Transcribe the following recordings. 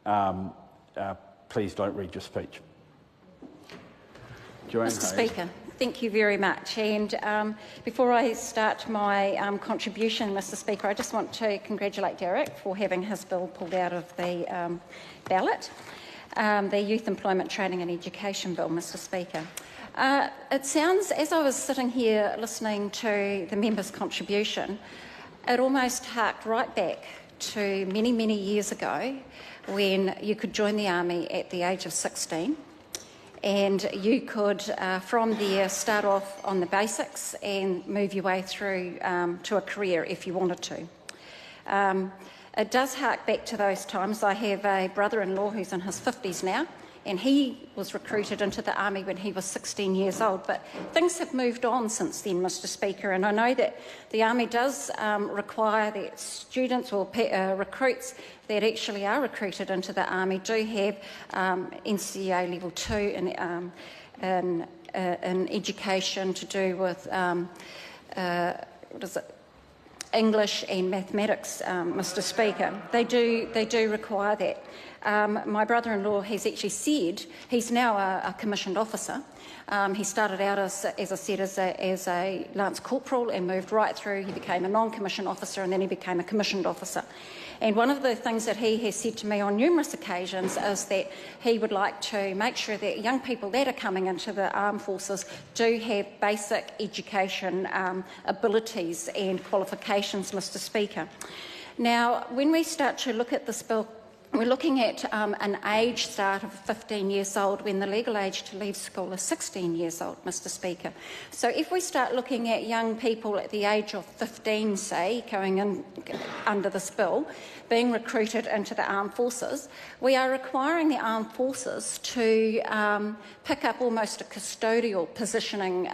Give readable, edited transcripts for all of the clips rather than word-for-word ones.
please don't read your speech. Joanne Mr. Hayes. Speaker, thank you very much. And before I start my contribution, Mr. Speaker, I just want to congratulate Derek for having his bill pulled out of the ballot, the Youth Employment Training and Education Bill, Mr. Speaker. It sounds, as I was sitting here listening to the member's contribution, it almost harked right back to many, many years ago when you could join the army at the age of 16. And you could, from there, start off on the basics and move your way through to a career if you wanted to. It does hark back to those times. I have a brother-in-law who's in his 50s now, and he was recruited into the army when he was 16 years old. But things have moved on since then, Mr. Speaker, and I know that the army does require that students or recruits that actually are recruited into the army do have NCEA level 2 in education to do with English and mathematics, Mr. Speaker. They do require that. My brother-in-law has actually said he's now a commissioned officer. He started out, as I said, as a Lance Corporal and moved right through. He became a non-commissioned officer and then he became a commissioned officer. And one of the things that he has said to me on numerous occasions is that he would like to make sure that young people that are coming into the armed forces do have basic education abilities and qualifications, Mr. Speaker. Now, when we start to look at this bill, we're looking at an age start of 15 years old when the legal age to leave school is 16 years old, Mr. Speaker. So if we start looking at young people at the age of 15, say, going in under this bill, being recruited into the armed forces, we are requiring the armed forces to pick up almost a custodial positioning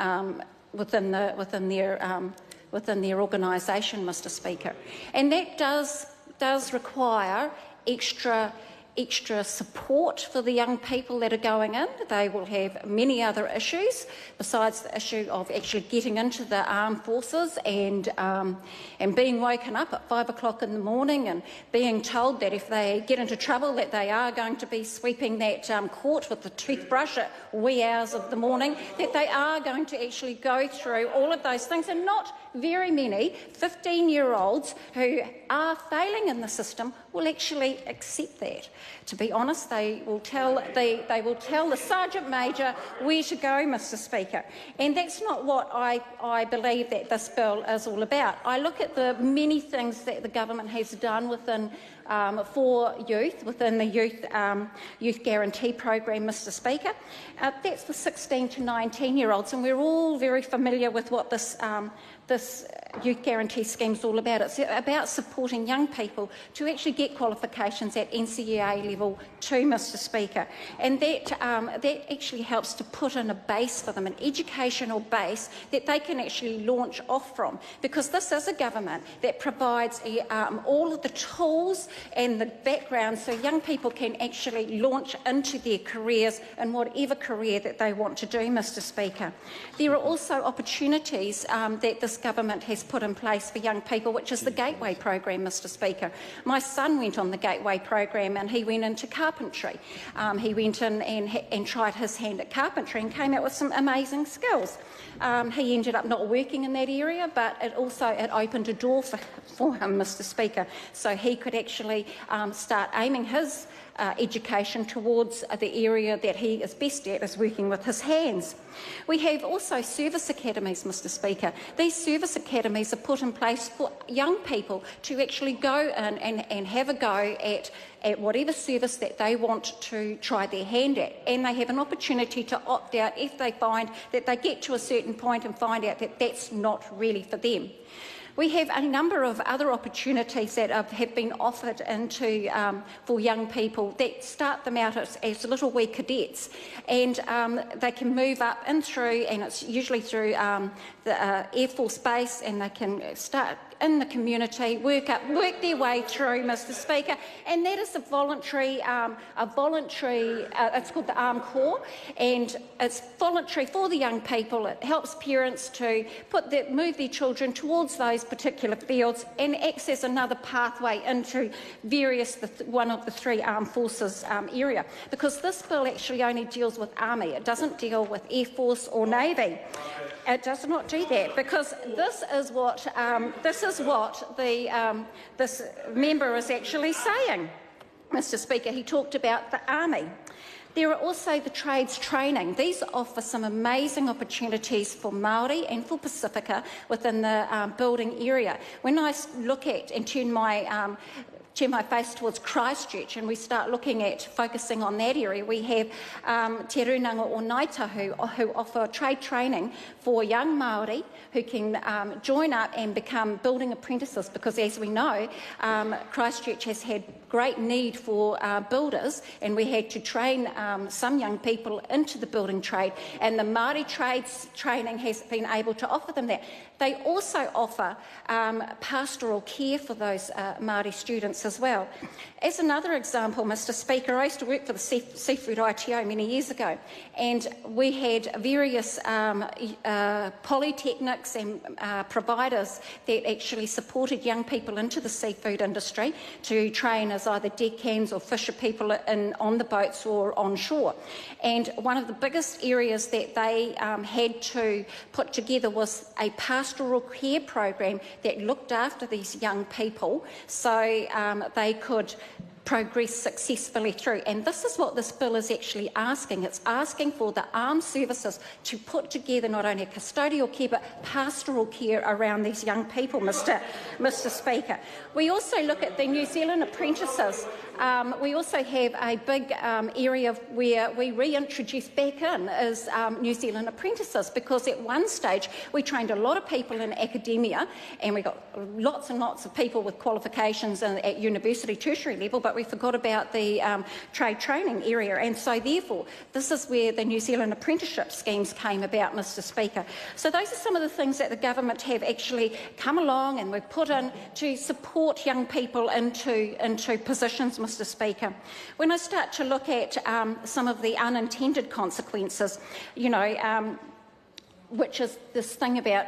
within their organisation, Mr. Speaker. And that does require extra support for the young people that are going in. They will have many other issues besides the issue of actually getting into the armed forces and being woken up at 5 o'clock in the morning and being told that if they get into trouble that they are going to be sweeping that court with the toothbrush at wee hours of the morning, that they are going to actually go through all of those things. And not very many 15-year-olds who are failing in the system will actually accept that. To be honest, they will tell the Sergeant Major where to go, Mr. Speaker. And that's not what I believe that this bill is all about. I look at the many things that the government has done within for youth, within the youth guarantee program, Mr. Speaker. That's for 16 to 19-year-olds, and we're all very familiar with what this youth guarantee scheme is all about. It's about supporting young people to actually get qualifications at NCEA level 2, Mr. Speaker, and that actually helps to put in a base for them, an educational base that they can actually launch off from, because this is a government that provides all of the tools and the background so young people can actually launch into their careers in whatever career that they want to do, Mr. Speaker. There are also opportunities that this government has put in place for young people, which is the Gateway program, Mr. Speaker. My son went on the Gateway program and he went into carpentry. He went in and tried his hand at carpentry and came out with some amazing skills. He ended up not working in that area, but it opened a door for him, Mr. Speaker, so he could actually start aiming his education towards the area that he is best at, is working with his hands. We have also service academies, Mr. Speaker. These service academies are put in place for young people to actually go in and have a go at whatever service that they want to try their hand at, and they have an opportunity to opt out if they find that they get to a certain point and find out that that's not really for them. We have a number of other opportunities that have been offered for young people that start them out as little wee cadets, and they can move up and through, and it's usually through the Air Force Base, and they can start in the community, work their way through, Mr. Speaker, and that is a voluntary. It's called the Armed Corps, and it's voluntary for the young people. It helps parents to move their children towards those particular fields and acts as another pathway into one of the three armed forces area. Because this bill actually only deals with Army. It doesn't deal with Air Force or Navy. It does not do that, because this is what this member is actually saying. Mr. Speaker, he talked about the Army. There are also the trades training. These offer some amazing opportunities for Māori and for Pacifica within the building area. When I look at and turn my face towards Christchurch and we start looking at focusing on that area, we have Te Runanga o Naita who offer trade training for young Māori who can join up and become building apprentices, because as we know, Christchurch has had great need for builders, and we had to train some young people into the building trade, and the Māori trades training has been able to offer them that. They also offer pastoral care for those Māori students as well. As another example, Mr. Speaker, I used to work for the Seafood ITO many years ago, and we had various polytechnics and providers that actually supported young people into the seafood industry to train as either deckhands or fisher people on the boats or on shore. And one of the biggest areas that they had to put together was a pastoral care program that looked after these young people so they could progress successfully through. And this is what this bill is actually asking. It's asking for the armed services to put together not only custodial care but pastoral care around these young people, Mr. Speaker. We also look at the New Zealand apprentices. We also have a big area where we reintroduce back in is New Zealand apprentices, because at one stage we trained a lot of people in academia and we got lots and lots of people with qualifications at university tertiary level, but we forgot about the trade training area, and so therefore this is where the New Zealand apprenticeship schemes came about, Mr. Speaker. So those are some of the things that the government have actually come along and we've put in to support young people into positions, Mr. Speaker. When I start to look at some of the unintended consequences, which is this thing about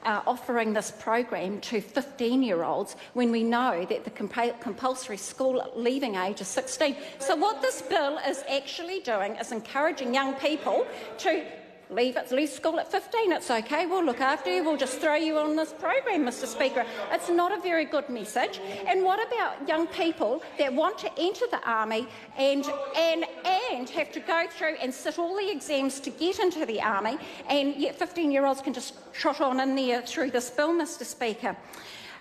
offering this program to 15-year-olds when we know that the compulsory school leaving age is 16. So what this bill is actually doing is encouraging young people to leave school at 15. It's okay, we'll look after you, we'll just throw you on this program, Mr. Speaker. It's not a very good message. And what about young people that want to enter the Army and have to go through and sit all the exams to get into the Army, and yet 15-year-olds can just trot on in there through this bill, Mr. Speaker?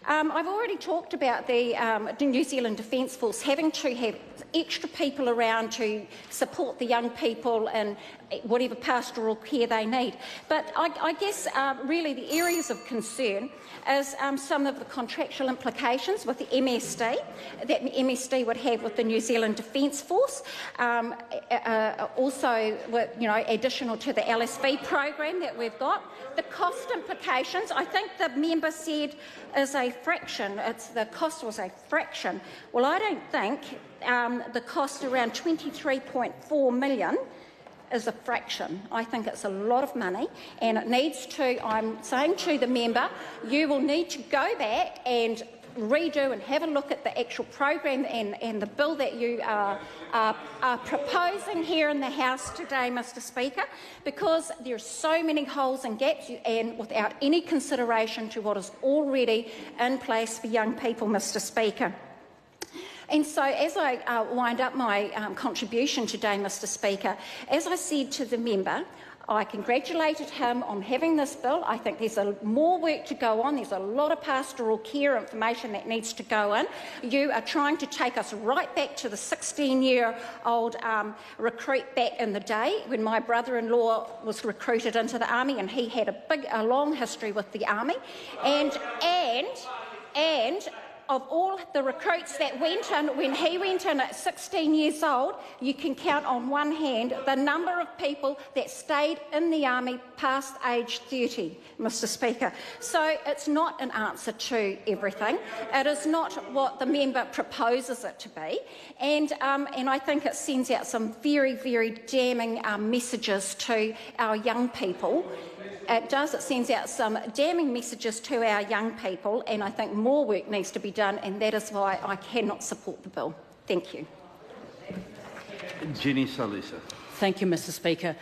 I've already talked about the New Zealand Defence Force having to have extra people around to support the young people and whatever pastoral care they need. But I guess really the areas of concern is some of the contractual implications with the MSD that MSD would have with the New Zealand Defence Force, also with, additional to the LSV program that we've got. The cost implications, I think the member said, is a fraction. The cost was a fraction. Well, I don't think the cost around 23.4 million is a fraction. I think it's a lot of money, and it needs to, I'm saying to the member, you will need to go back and redo and have a look at the actual program and the bill that you are proposing here in the House today, Mr. Speaker, because there are so many holes and gaps and without any consideration to what is already in place for young people, Mr. Speaker. And so as I wind up my contribution today, Mr. Speaker, as I said to the member, I congratulated him on having this bill. I think there's more work to go on. There's a lot of pastoral care information that needs to go in. You are trying to take us right back to the 16-year-old recruit back in the day when my brother-in-law was recruited into the Army, and he had a long history with the Army. And of all the recruits that went in when he went in at 16 years old, you can count on one hand the number of people that stayed in the army past age 30, Mr Speaker. So it's not an answer to everything. It is not what the member proposes it to be, and I think it sends out some very, very damning messages to our young people. It does. It sends out some damning messages to our young people, and I think more work needs to be done, and that is why I cannot support the bill. Thank you. Jenny Salisa. Thank you, Mr Speaker.